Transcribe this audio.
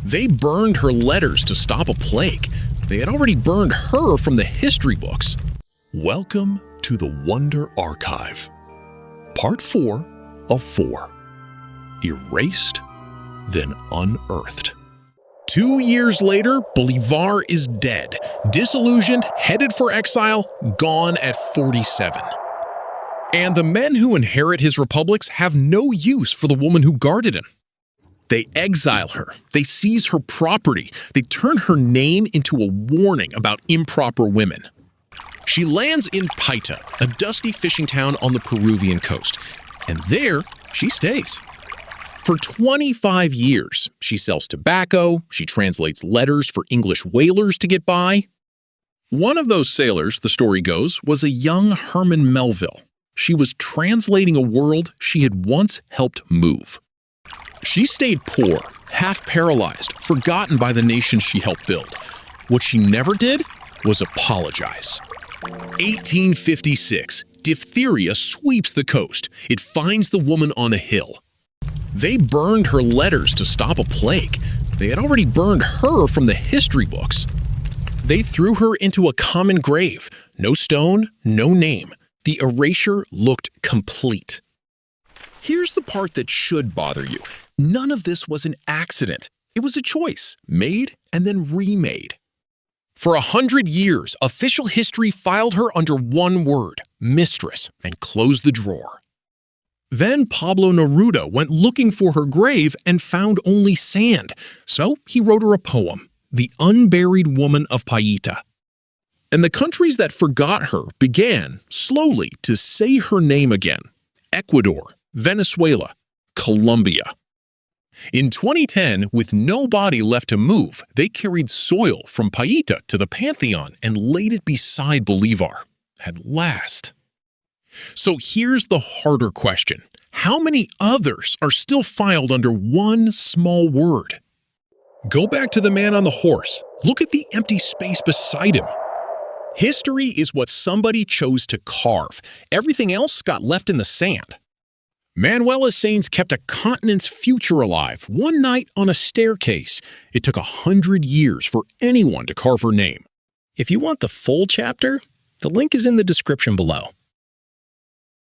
They burned her letters to stop a plague. They had already burned her from the history books. Welcome to the Wonder Archive. Part 4 of 4. Erased, then unearthed. 2 years later, Bolívar is dead, disillusioned, headed for exile, gone at 47. And the men who inherit his republics have no use for the woman who guarded him. They exile her, they seize her property, they turn her name into a warning about improper women. She lands in Paita, a dusty fishing town on the Peruvian coast, and there she stays. For 25 years, she sells tobacco, she translates letters for English whalers to get by. One of those sailors, the story goes, was a young Herman Melville. She was translating a world she had once helped move. She stayed poor, half-paralyzed, forgotten by the nation she helped build. What she never did was apologize. 1856, diphtheria sweeps the coast. It finds the woman on a hill. They burned her letters to stop a plague. They had already burned her from the history books. They threw her into a common grave. No stone, no name. The erasure looked complete. Here's the part that should bother you. None of this was an accident. It was a choice, made and then remade. For 100 years, official history filed her under one word, mistress, and closed the drawer. Then Pablo Neruda went looking for her grave and found only sand, so he wrote her a poem, The Unburied Woman of Paita. And the countries that forgot her began, slowly, to say her name again. Ecuador, Venezuela, Colombia. In 2010, with no body left to move, they carried soil from Paita to the Pantheon and laid it beside Bolívar. At last. So here's the harder question. How many others are still filed under one small word? Go back to the man on the horse. Look at the empty space beside him. History is what somebody chose to carve. Everything else got left in the sand. Manuela Sainz kept a continent's future alive one night on a staircase. It took 100 years for anyone to carve her name. If you want the full chapter, the link is in the description below.